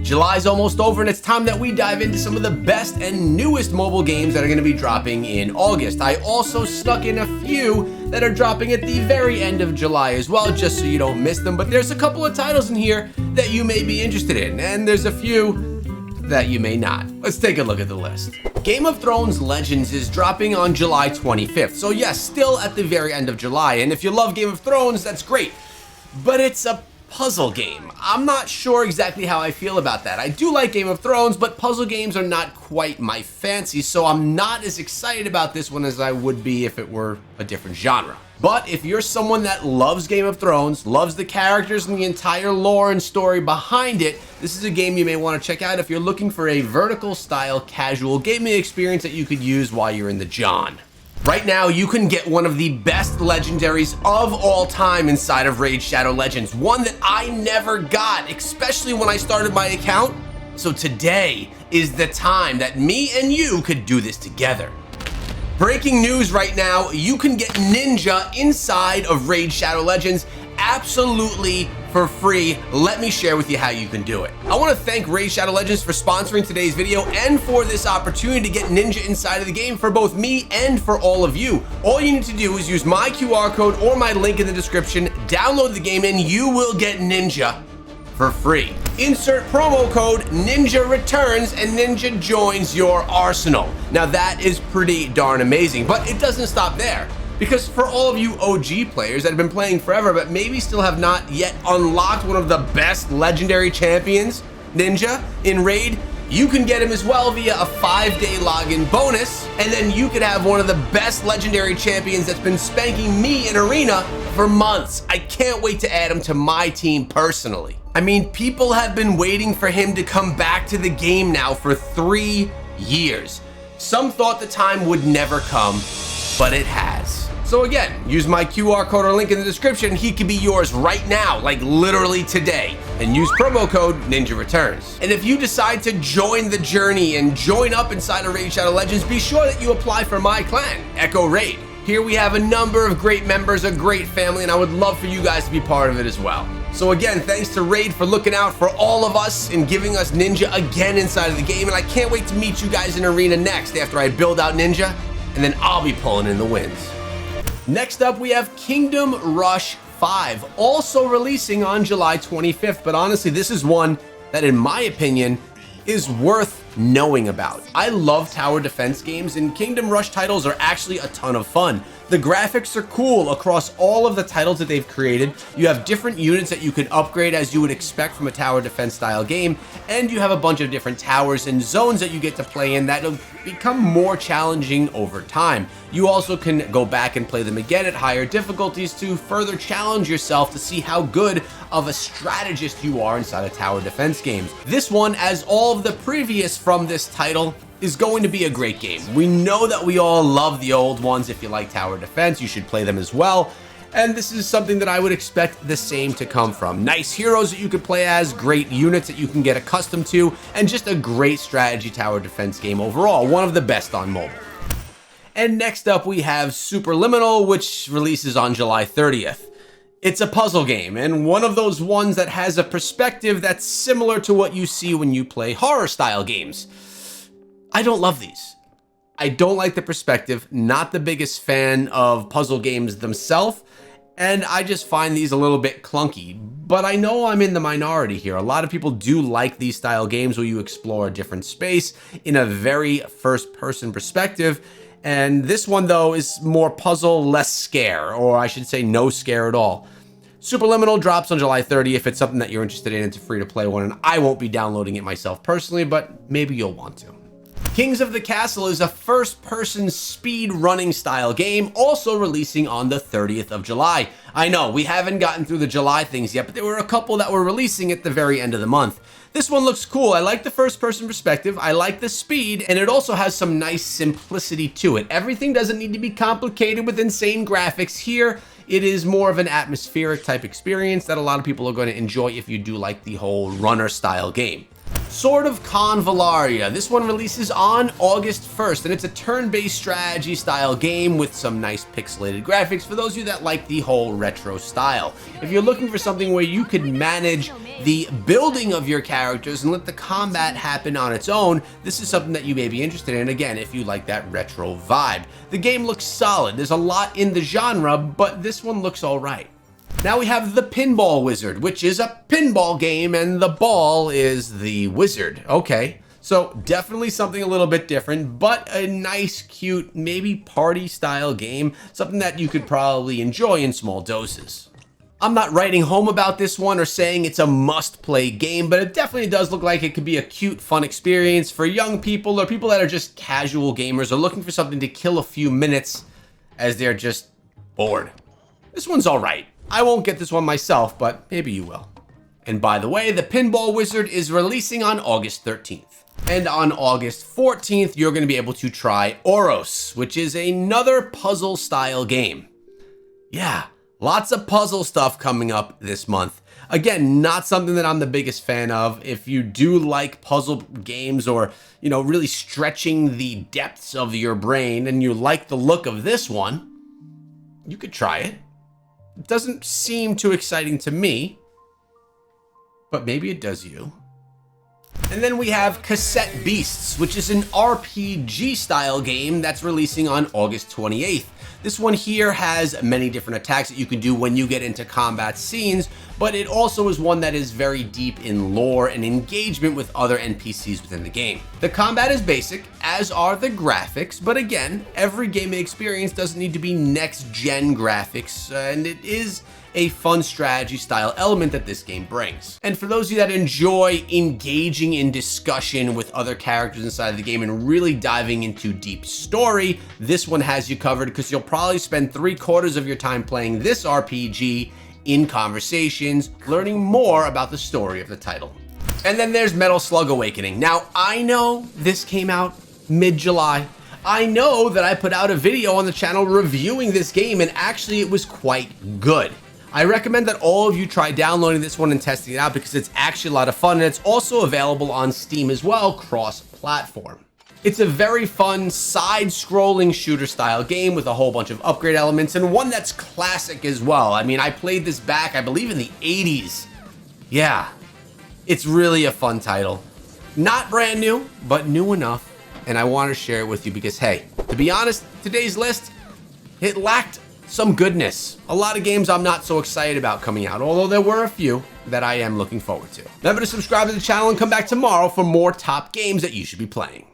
July's almost over and it's time that we dive into some of the best and newest mobile games that are going to be dropping in August. I also snuck in a few that are dropping at the very end of July as well, just so you don't miss them. But there's a couple of titles in here that you may be interested in, and there's a few that you may not. Let's take a look at the list. Game of Thrones Legends is dropping on July 25th. So yes, still at the very end of July. And if you love Game of Thrones, that's great. But it's a puzzle game. I'm not sure exactly how I feel about that. I do like Game of Thrones, but puzzle games are not quite my fancy, so I'm not as excited about this one as I would be if it were a different genre. But if you're someone that loves Game of Thrones, loves the characters and the entire lore and story behind it, this is a game you may want to check out if you're looking for a vertical style casual gaming experience that you could use while you're in the John. Right now, you can get one of the best legendaries of all time inside of Raid Shadow Legends, one that I never got, especially when I started my account. So today is the time that me and you could do this together. Breaking news right now, you can get Ninja inside of Raid Shadow Legends absolutely for free. Let me share with you how you can do it. I want to thank Raid Shadow Legends for sponsoring today's video and for this opportunity to get Ninja inside of the game for both me and for all of you. All you need to do is use my QR code or my link in the description, download the game, and you will get Ninja for free. Insert promo code NINJARETURNS and Ninja joins your arsenal. Now that is pretty darn amazing, but it doesn't stop there. Because for all of you OG players that have been playing forever but maybe still have not yet unlocked one of the best legendary champions, Ninja, in Raid, you can get him as well via a 5-day login bonus, and then you could have one of the best legendary champions that's been spanking me in Arena for months. I can't wait to add him to my team personally. I mean, people have been waiting for him to come back to the game now for 3 years. Some thought the time would never come, but it has. So again, use my QR code or link in the description. He could be yours right now, like literally today. And use promo code NINJARETURNS. And if you decide to join the journey and join up inside of Raid Shadow Legends, be sure that you apply for my clan, Echo Raid. Here we have a number of great members, a great family, and I would love for you guys to be part of it as well. So again, thanks to Raid for looking out for all of us and giving us Ninja again inside of the game. And I can't wait to meet you guys in Arena next after I build out Ninja, and then I'll be pulling in the wins. Next up, we have Kingdom Rush 5, also releasing on July 25th. But honestly, this is one that, in my opinion, is worth knowing about. I love tower defense games, and Kingdom Rush titles are actually a ton of fun. The graphics are cool across all of the titles that they've created. You have different units that you can upgrade as you would expect from a tower defense style game, and you have a bunch of different towers and zones that you get to play in that'll become more challenging over time. You also can go back and play them again at higher difficulties to further challenge yourself to see how good of a strategist you are inside of tower defense games. This one, as all of the previous from this title, is going to be a great game. We know that we all love the old ones. If you like tower defense, you should play them as well. And this is something that I would expect the same to come from. Nice heroes that you could play as, great units that you can get accustomed to, and just a great strategy tower defense game overall. One of the best on mobile. And next up we have Superliminal, which releases on July 30th. It's a puzzle game, and one of those ones that has a perspective that's similar to what you see when you play horror style games. I don't love these. I don't like the perspective, not the biggest fan of puzzle games themselves, and I just find these a little bit clunky. But I know I'm in the minority here. A lot of people do like these style games where you explore a different space in a very first-person perspective, and this one, though, is more puzzle, less scare, or I should say no scare at all. Superliminal drops on July 30th. If it's something that you're interested in, it's a free-to-play one, and I won't be downloading it myself personally, but maybe you'll want to. Kings of the Castle is a first-person speed-running style game, also releasing on the 30th of July. I know, we haven't gotten through the July things yet, but there were a couple that were releasing at the very end of the month. This one looks cool. I like the first-person perspective, I like the speed, and it also has some nice simplicity to it. Everything doesn't need to be complicated with insane graphics here. It is more of an atmospheric type experience that a lot of people are going to enjoy if you do like the whole runner-style game. Sword of Convalaria. This one releases on August 1st, and it's a turn-based strategy style game with some nice pixelated graphics for those of you that like the whole retro style. If you're looking for something where you could manage the building of your characters and let the combat happen on its own, this is something that you may be interested in, again, if you like that retro vibe. The game looks solid. There's a lot in the genre, but this one looks alright. Now we have the Pinball Wizard, which is a pinball game and the ball is the wizard. Okay, so definitely something a little bit different, but a nice, cute, maybe party style game, something that you could probably enjoy in small doses. I'm not writing home about this one or saying it's a must-play game, but it definitely does look like it could be a cute, fun experience for young people or people that are just casual gamers or looking for something to kill a few minutes as they're just bored. This one's alright. I won't get this one myself, but maybe you will. And by the way, the Pinball Wizard is releasing on August 13th. And on August 14th, you're going to be able to try Oros, which is another puzzle style game. Yeah, lots of puzzle stuff coming up this month. Again, not something that I'm the biggest fan of. If you do like puzzle games or, really stretching the depths of your brain and you like the look of this one, you could try it. It doesn't seem too exciting to me, but maybe it does you. And then we have Cassette Beasts, which is an RPG style game that's releasing on August 28th. This one here has many different attacks that you can do when you get into combat scenes, but it also is one that is very deep in lore and engagement with other NPCs within the game. The combat is basic, as are the graphics, but again, every gaming experience doesn't need to be next-gen graphics, and it is a fun strategy style element that this game brings. And for those of you that enjoy engaging in discussion with other characters inside of the game and really diving into deep story, this one has you covered because you'll probably spend 3/4 of your time playing this RPG in conversations, learning more about the story of the title. And then there's Metal Slug Awakening. Now, I know this came out mid-July. I know that I put out a video on the channel reviewing this game, and actually it was quite good. I recommend that all of you try downloading this one and testing it out because it's actually a lot of fun, and it's also available on Steam as well, cross-platform. It's a very fun side-scrolling shooter-style game with a whole bunch of upgrade elements and one that's classic as well. I mean, I played this back, I believe, in the 80s. Yeah, it's really a fun title. Not brand new, but new enough, and I want to share it with you because, hey, to be honest, today's list, it lacked some goodness. A lot of games I'm not so excited about coming out, although there were a few that I am looking forward to. Remember to subscribe to the channel and come back tomorrow for more top games that you should be playing.